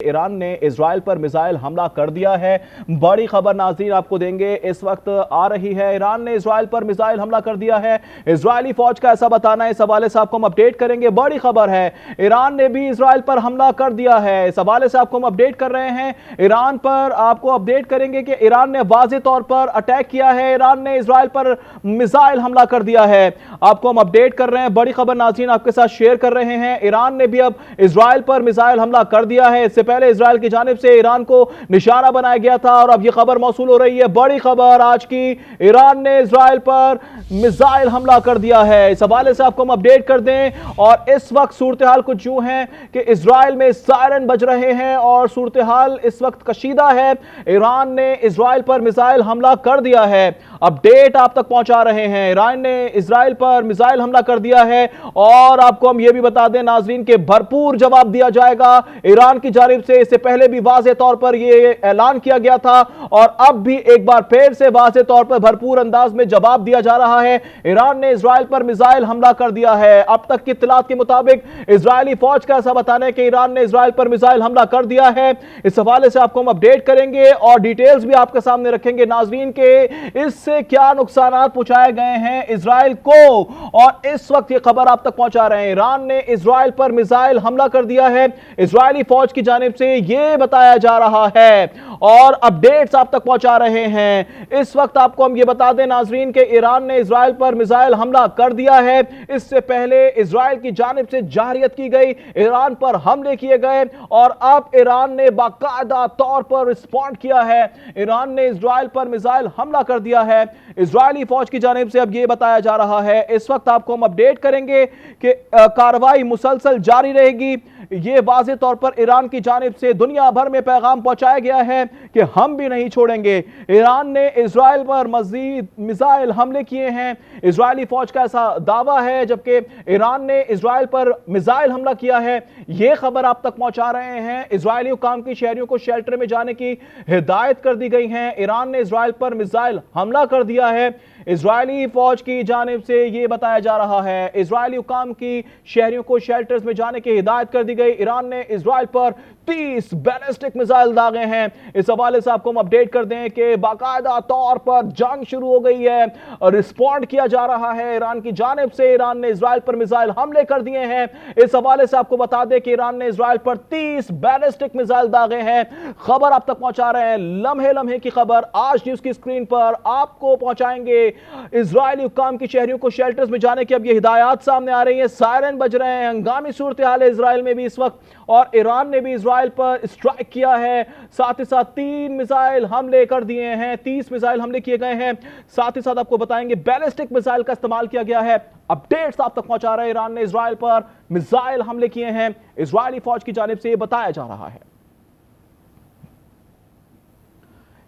Iran ने Israel पर missile हमला कर दिया है। बड़ी खबर नाज़रीन आपको देंगे, इस वक्त आ रही है। ईरान ने इजराइल पर मिसाइल हमला कर दिया है। इजरायली फौज का ऐसा बताना है, इस हवाले से आपको हम अपडेट करेंगे। बड़ी खबर है, ईरान ने भी इजराइल पर हमला कर दिया है। इस हवाले से आपको हम अपडेट कर रहे हैं। ईरान पर आपको अपडेट करेंगे कि ईरान ने वाज़ेह तौर पर अटैक किया है। ईरान ने इजराइल पर मिसाइल हमला कर दिया है। आपको हम अपडेट कर रहे हैं, बड़ी खबर नाज़रीन आपके साथ शेयर कर रहे हैं। ईरान ने भी अब इजराइल पर मिसाइल हमला कर दिया है। इससे पहले इजराइल की जानिब से ईरान को निशाना बनाया गया था और अब यह खबर मौसूल हो रही है। बड़ी खबर आज की, ईरान ने इजराइल पर मिसाइल हमला कर दिया है। इस हवाले से आपको हम अपडेट कर दें। और इस वक्त सूरत हाल कुछ यूं है कि इजराइल में सायरन बज रहे हैं और सूरत हाल इस वक्त कशीदा है। ईरान ने इजराइल पर मिसाइल हमला कर दिया है। अपडेट आप तक पहुंचा रहे हैं। ईरान ने इजराइल पर मिसाइल हमला कर दिया है और आपको हम यह भी बता दें नाजरीन के भरपूर जवाब दिया जाएगा ईरान की जानिब से। इससे पहले भी वाज़ेह तौर पर यह ऐलान किया गया था और अब भी एक बार फिर से वाज़ेह तौर पर भरपूर अंदाज में जवाब दिया जा रहा है। ईरान ने इजराइल पर मिसाइल हमला कर दिया है। अब तक की इत्तलात के मुताबिक इजरायली फौज का ऐसा बताना है कि ईरान ने इजराइल पर मिसाइल हमला कर दिया है। इस हवाले से आपको हम अपडेट करेंगे और डिटेल्स भी आपके सामने रखेंगे नाजरीन के इससे क्या नुकसान पहुंचाए गए हैं इजराइल को। और इस वक्त ये खबर आप तक पहुंचा रहे हैं, ईरान ने इजराइल पर मिसाइल हमला कर दिया है। इजरायली फौज की जानिब से यह बताया जा रहा है और अपडेट्स आप तक पहुंचा रहे हैं। इस वक्त आपको हम यह बता दें नाजरीन के ईरान ने इजराइल पर मिसाइल हमला कर दिया है। इससे पहले इजराइल की जानिब से जाहिरियत की गई, ईरान पर हमले किए गए और अब ईरान ने बाकायदा तौर पर रिस्पॉन्ड किया है। ईरान ने इजराइल पर मिसाइल हमला कर दिया है। इजरायली फौज की जानिब से अब यह बताया जा रहा है। इस वक्त आपको हम अपडेट करेंगे कि कार्रवाई मुसलसल जारी रहेगी। यह वाज़ेह तौर पर ईरान की जानिब से दुनिया भर में पैगाम पहुंचाया गया है कि हम भी नहीं छोड़ेंगे। ईरान ने इजराइल पर मजीद मिसाइल हमले किए हैं, इजरायली फौज का ऐसा दावा है, जबकि ईरान ने इजराइल पर मिसाइल हमला किया है। यह खबर आप तक पहुंचा रहे हैं। इजरायली हुकाम की शहरियों को शेल्टर में जाने की हिदायत कर दी गई है। ईरान ने इजराइल पर मिसाइल हमला कर दिया है। इजरायली फौज की जानिब से यह बताया जा रहा है, इजरायली हुकाम की शहरियों को शेल्टर्स में जाने की हिदायत कर दी गई। ईरान ने इजराइल पर 30 बैलिस्टिक मिसाइल दागे हैं। इस हवाले से आपको हम अपडेट कर दें कि बाकायदा तौर पर जंग शुरू हो गई है और रिस्पॉन्ड किया जा रहा है ईरान की जानिब से। ईरान ने इजराइल पर मिसाइल हमले कर दिए हैं। इस हवाले से आपको बता दें कि ईरान ने इजराइल पर 30 बैलिस्टिक मिसाइल दागे हैं। खबर आप तक पहुंचा रहे हैं, लम्हे लम्हे की खबर आज न्यूज की स्क्रीन पर आपको पहुंचाएंगे। इजरायली हुकाम की शहरियों को शेल्टर्स में जाने की अब ये हिदायत सामने आ रही है। सायरन बज रहे हैं, हंगामी सूरत हाल है इजराइल में भी इस वक्त और ईरान ने भी इजराइल पर स्ट्राइक किया है। साथ ही साथ 3 मिसाइल हमले कर दिए हैं, 30 मिसाइल हमले किए गए हैं। साथ ही साथ आपको बताएंगे बैलिस्टिक मिसाइल का इस्तेमाल किया गया है। अपडेट्स आप तक पहुंचा रहे हैं, ईरान ने इजराइल पर मिसाइल हमले किए हैं। इजरायली फौज की जानिब से यह बताया जा रहा है।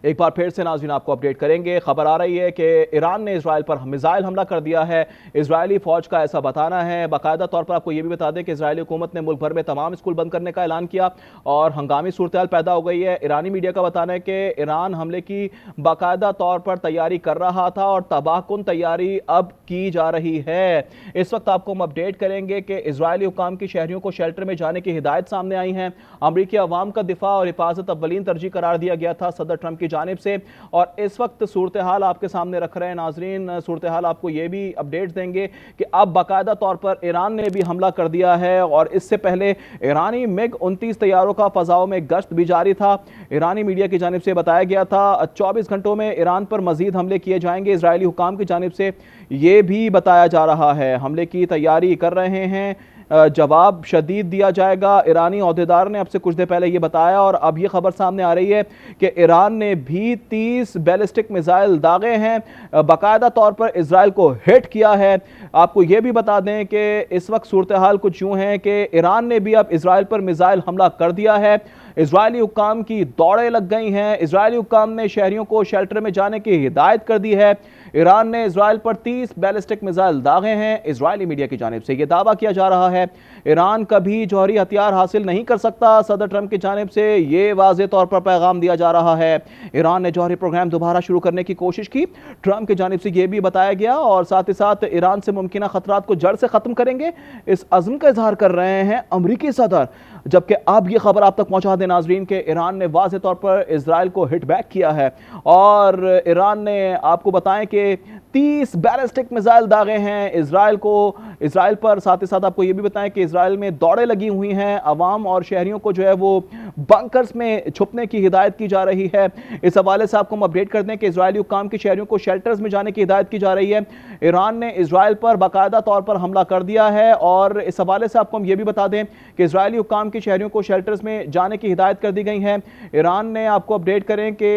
एक बार फिर से नाज़रीन आपको अपडेट करेंगे। खबर आ रही है कि ईरान ने इजराइल पर मिसाइल हमला कर दिया है। इजरायली फौज का ऐसा बताना है। बाकायदा तौर पर आपको यह भी बता दें कि इजरायली हुकूमत ने मुल्क भर में तमाम स्कूल बंद करने का ऐलान किया और हंगामी सूरत हाल पैदा हो गई है। ईरानी मीडिया का बताना है कि ईरान हमले की बाकायदा तौर पर तैयारी कर रहा था और तबाहकुन तैयारी अब की जा रही है। इस वक्त आपको हम अपडेट करेंगे कि इजरायली हुकाम की शहरियों को शेल्टर में जाने की हिदायत सामने आई है। अमरीकी अवाम का दिफा और हिफाजत अव्वलीन तरजीह करार दिया गया था सदर ट्रंप की जानिब से। और इस वक्त सूरत हाल आपके सामने रख रहे हैं नाजरीन। सूरत हाल आपको यह भी अपडेट देंगे कि अब बाकायदा तौर पर ईरान ने भी हमला कर दिया है और इससे पहले ईरानी मिग 29 तैयारों का फजाओं में गश्त भी जारी था। ईरानी मीडिया की जानिब से बताया गया था 24 घंटों में ईरान पर मजीद हमले किए जाएंगे। इजरायली हुकाम की जानिब से यह भी बताया जा रहा है हमले की तैयारी कर रहे हैं, जवाब शदीद दिया जाएगा। ईरानी ओहदेदार ने अब से कुछ देर पहले यह बताया और अब यह खबर सामने आ रही है कि ईरान ने भी 30 बैलिस्टिक मिसाइल दागे हैं, बाकायदा तौर पर इजराइल को हिट किया है। आपको यह भी बता दें कि इस वक्त सूरत हाल कुछ यूं है कि ईरान ने भी अब इजराइल पर मिसाइल हमला कर दिया है। इजरायली हुकाम की दौड़ें लग गई हैं। इजरायली हुकाम ने शहरियों को शेल्टर में जाने की हिदायत कर दी है। ईरान ने इजराइल पर 30 बैलिस्टिक मिसाइल दागे हैं। इजरायली मीडिया की जानिब से यह दावा किया जा रहा है ईरान कभी जौहरी हथियार हासिल नहीं कर सकता। सदर ट्रंप की जानिब से यह वाज़ेह तौर पर पैगाम दिया जा रहा है। ईरान ने जौहरी प्रोग्राम दोबारा शुरू करने की कोशिश की, ट्रंप की जानिब से यह भी बताया गया और साथ ही साथ ईरान से मुमकिन खतरात को जड़ से खत्म करेंगे, इस अज़्म का इजहार कर रहे हैं अमरीकी सदर। जबकि अब ये खबर आप तक पहुंचा दें नाजरीन के ईरान ने वाज़ेह तौर पर इजराइल को हिट बैक किया है और ईरान ने आपको बताएं कि 30 बैलिस्टिक मिसाइल दागे हैं इजराइल पर। साथ ही साथ आपको यह भी बताएं कि इजराइल में दौड़ें लगी हुई हैं, अवाम और शहरियों को जो है वो बंकर्स में छुपने की हिदायत की जा रही है। इस हवाले से आपको हम अपडेट कर दें कि इजरायली हुक्काम के शहरियों को शेल्टर्स में जाने की हिदायत की जा रही है। ईरान ने इजराइल पर बाकायदा तौर पर हमला कर दिया है और इस हवाले से आपको हम ये भी बता दें कि इजरायली हुक्काम के शहरियों को शेल्टर्स में जाने की हिदायत कर दी गई है। ईरान ने आपको अपडेट करें कि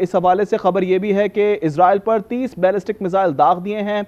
इस हवाले से खबर यह भी है कि इजराइल पर 30 बैलिस्टिक मिसाइल दाग दिए हैं।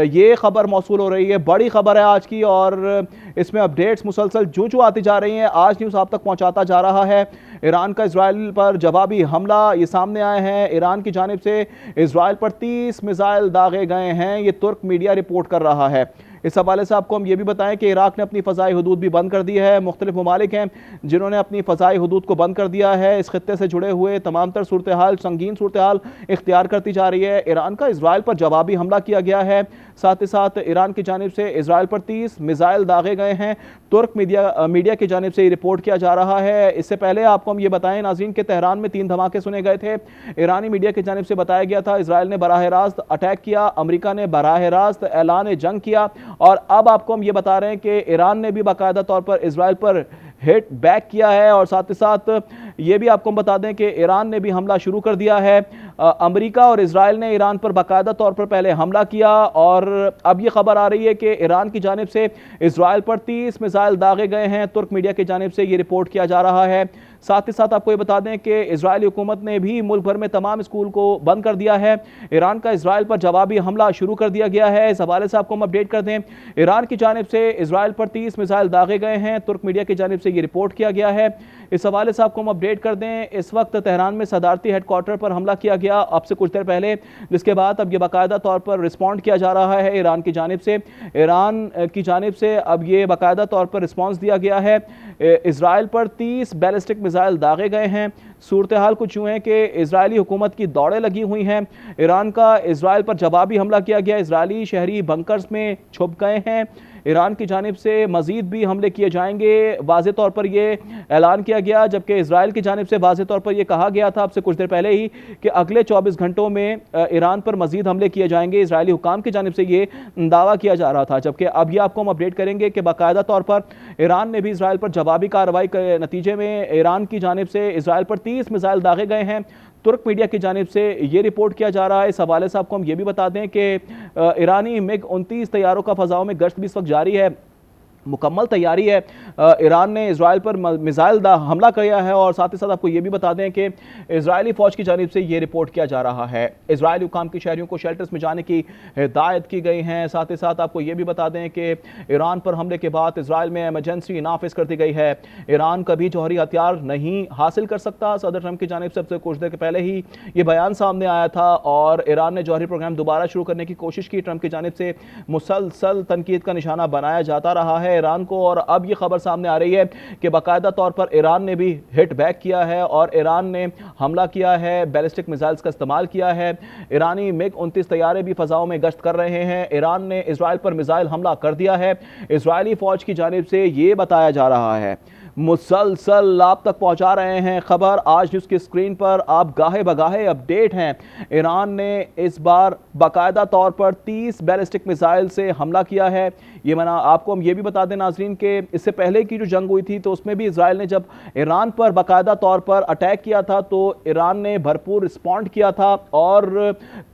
ये खबर मौसूल हो रही है, बड़ी खबर है आज की और इसमें अपडेट्स मुसलसल जो आती जा रही हैं। आज न्यूज़ आप तक पहुंचाता जा रहा है। ईरान का इजराइल पर जवाबी हमला ये सामने आए हैं। ईरान की जानिब से इजराइल पर 30 मिसाइल दागे गए हैं, ये तुर्क मीडिया रिपोर्ट कर रहा है। इस हवाले से आपको हम ये भी बताएं कि इराक ने अपनी फ़ज़ाई हुदूद भी बंद कर दी है। मुख्तलिफ ममालिक हैं जिन्होंने अपनी फ़ज़ाई हुदूद को बंद कर दिया है। इस खत्ते से जुड़े हुए तमाम तर सूरत हाल, संगीन सूरत हाल इख्तियार करती जा रही है। ईरान का इजराइल पर जवाबी हमला किया गया है। साथ ही साथ ईरान की जानिब से इजराइल पर 30 मिसाइल दागे गए हैं। तुर्क मीडिया की जानिब से रिपोर्ट किया जा रहा है। इससे पहले आपको हम ये बताएं नाज़रीन के तेहरान में 3 धमाके सुने गए थे। ईरानी मीडिया की जानिब से बताया गया था इजराइल ने बराह रास्त अटैक किया, अमरीका ने बराह रास्त ऐलान जंग किया और अब आपको हम ये बता रहे हैं कि ईरान ने भी बाकायदा तौर पर इजराइल पर हिट बैक किया है। और साथ ही साथ ये भी आपको हम बता दें कि ईरान ने भी हमला शुरू कर दिया है। अमेरिका और इजराइल ने ईरान पर बाकायदा तौर पर पहले हमला किया और अब ये खबर आ रही है कि ईरान की जानिब से इजराइल पर 30 मिसाइल दागे गए हैं। तुर्क मीडिया की जानिब से ये रिपोर्ट किया जा रहा है। साथ ही साथ आपको ये बता दें कि इजरायली हुकूमत ने भी मुल्क भर में तमाम स्कूल को बंद कर दिया है। ईरान का इजराइल पर जवाबी हमला शुरू कर दिया गया है। इस हवाले से आपको हम अपडेट कर दें, ईरान की जानिब से इजराइल पर 30 मिसाइल दागे गए हैं। तुर्क मीडिया की जानिब से ये रिपोर्ट किया गया है। इस हवाले से आपको हम अपडेट कर दें, इस वक्त तेहरान में सदारती हेडक्वार्टर पर हमला किया गया अब से कुछ देर पहले, जिसके बाद अब ये बाकायदा तौर पर रिस्पॉन्ड किया जा रहा है ईरान की जानिब से। ईरान की जानिब से अब ये बाकायदा तौर पर रिस्पॉन्स दिया गया है। इजराइल पर 30 बैलिस्टिक मिसाइल दागे गए हैं। सूरत हाल कुछ यूँ है कि इजरायली हुकूमत की दौड़ें लगी हुई हैं। ईरान का इजराइल पर जवाबी हमला किया गया, इजरायली शहरी बंकर्स में छुप गए हैं। ईरान की जानिब से मजीद भी हमले किए जाएंगे, वाज़े तौर पर यह ऐलान किया गया, जबकि इजराइल की जानिब से वाज़े तौर पर यह कहा गया था अब से कुछ देर पहले ही कि अगले 24 घंटों में ईरान पर मजीद हमले किए जाएंगे। इजरायली हुकाम की जानिब से ये दावा किया जा रहा था, जबकि अब यह आपको हम अपडेट करेंगे कि बाकायदा तौर पर ईरान ने भी इजराइल पर जवाबी कार्रवाई के नतीजे में ईरान की जानिब से इजराइल पर 30 मिसाइल दागे गए हैं। तुर्क मीडिया की जानिब से ये रिपोर्ट किया जा रहा है। इस हवाले से आपको हम ये भी बता दें कि ईरानी MiG-29 तैयारों का फ़ज़ाओं में गश्त भी इस वक्त जारी है, मुकम्मल तैयारी है। ईरान ने इजराइल पर मिसाइल हमला किया है और साथ ही साथ आपको ये भी बता दें कि इजरायली फ़ौज की जानिब से ये रिपोर्ट किया जा रहा है इजरायली हुकाम के शहरियों को शेल्टर्स में जाने की हिदायत की गई है। साथ ही साथ आपको ये भी बता दें कि ईरान पर हमले के बाद इजराइल में एमरजेंसी नाफिज कर दी गई है। ईरान कभी जौहरी हथियार नहीं हासिल कर सकता। सदर ट्रंप की जानिब से सबसे कुछ देर पहले ही ये बयान सामने आया था और ईरान ने जौहरी प्रोग्राम दोबारा शुरू करने की कोशिश की। ट्रंप की जानिब से मुसलसल तनकीद का निशाना बनाया जाता रहा है ईरान को और अब यह खबर सामने आ रही है कि बाकायदा तौर पर ईरान ने भी हिट बैक किया है और ईरान ने हमला किया है, बैलिस्टिक मिसाइल्स का इस्तेमाल किया है। ईरानी MiG-29 तैयारे भी फ़ज़ाओं में गश्त कर रहे हैं। ईरान ने इजराइल पर मिसाइल हमला कर दिया है। इजरायली फ़ौज की जानिब से यह बताया जा रहा है। मुसलसल आप तक पहुंचा रहे हैं खबर, आज न्यूज़ की स्क्रीन पर आप गाहे बगाहे अपडेट हैं। ईरान ने इस बार बाकायदा तौर पर 30 बैलिस्टिक मिसाइल से हमला किया है। ये मना आपको हम ये भी बता दें नाजरीन के इससे पहले की जो जंग हुई थी तो उसमें भी इजराइल ने जब ईरान पर बाकायदा तौर पर अटैक किया था तो ईरान ने भरपूर रिस्पॉन्ड किया था और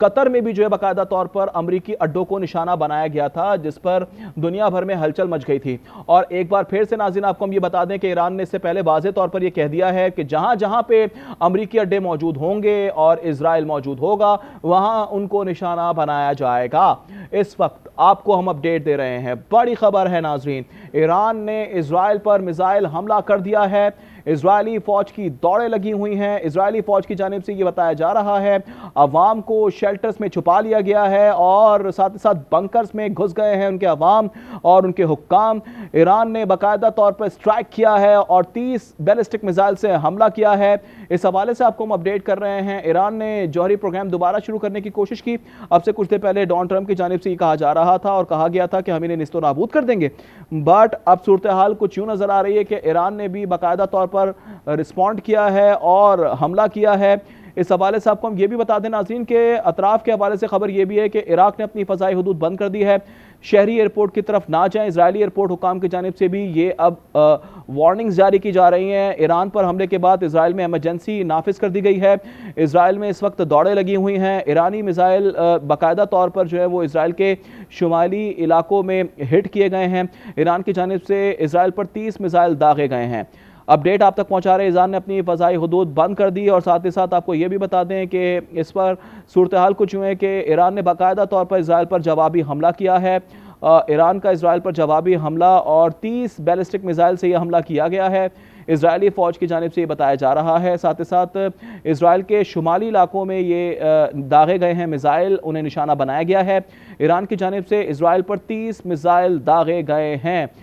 कतर में भी जो है बाकायदा तौर पर अमरीकी अड्डों को निशाना बनाया गया था, जिस पर दुनिया भर में हलचल मच गई थी। और एक बार फिर से नाज़रीन आपको हम ये बता दें कि ईरान ने इससे पहले वाज़े तौर पर यह कह दिया है कि जहां जहां पे अमरीकी अड्डे मौजूद होंगे और इजराइल मौजूद होगा वहां उनको निशाना बनाया जाएगा। इस वक्त आपको हम अपडेट दे रहे हैं, बड़ी खबर है नाजरीन, ईरान ने इजराइल पर मिसाइल हमला कर दिया है। इजरायली फौज की दौड़ें लगी हुई हैं। इजरायली फौज की जानिब से ये बताया जा रहा है अवाम को शेल्टर्स में छुपा लिया गया है और साथ ही साथ बंकर्स में घुस गए हैं उनके अवाम और उनके हुक्काम। ईरान ने बाकायदा तौर पर स्ट्राइक किया है और 30 बैलिस्टिक मिसाइल से हमला किया है। इस हवाले से आपको हम अपडेट कर रहे हैं। ईरान ने जौहरी प्रोग्राम दोबारा शुरू करने की कोशिश की। अब से कुछ देर पहले डोनाल्ड ट्रंप की जानिब से ये कहा जा रहा था और कहा गया था कि हम इन्हें निस्तो नाबूद कर देंगे, बट अब सूरत हाल कुछ यूं नजर आ रही है कि ईरान ने भी बाकायदा तौर पर रिस्पॉन्ड किया है और हमला किया है। इस हवाले से आपको हम ये भी बता दें नाज़रीन के अतराफ के हवाले से खबर ये भी है कि इराक ने अपनी फ़ज़ाई हुदूद बंद कर दी है। शहरी एयरपोर्ट की तरफ ना जाएं। इजरायली एयरपोर्ट हुकाम की जानिब से भी ये अब वार्निंग्स जारी की जा रही हैं। ईरान पर हमले के बाद इसराइल में एमरजेंसी नाफिज कर दी गई है। इसराइल में इस वक्त दौड़ें लगी हुई हैं। ईरानी मिसाइल बाकायदा तौर पर जो है वो इसराइल के शुमाली इलाकों में हिट किए गए हैं। ईरान की जानिब से इसराइल पर 30 मिसाइल दागे गए हैं। अपडेट आप तक पहुंचा रहे ईरान ने अपनी फ़ज़ाई हुदूद बंद कर दी और साथ ही साथ आपको ये भी बता दें कि इस पर सूरत हाल कुछ यूँ है कि ईरान ने बाकायदा तौर पर इसराइल पर जवाबी हमला किया है। ईरान का इसराइल पर जवाबी हमला और 30 बैलिस्टिक मिसाइल से यह हमला किया गया है। इजरायली फ़ौज की जानिब से ये बताया जा रहा है। साथ ही साथ इसराइल के शुमाली इलाकों में ये दागे गए हैं मिसाइल, उन्हें निशाना बनाया गया है। ईरान की जानिब से इसराइल पर 30 मिसाइल दागे गए हैं।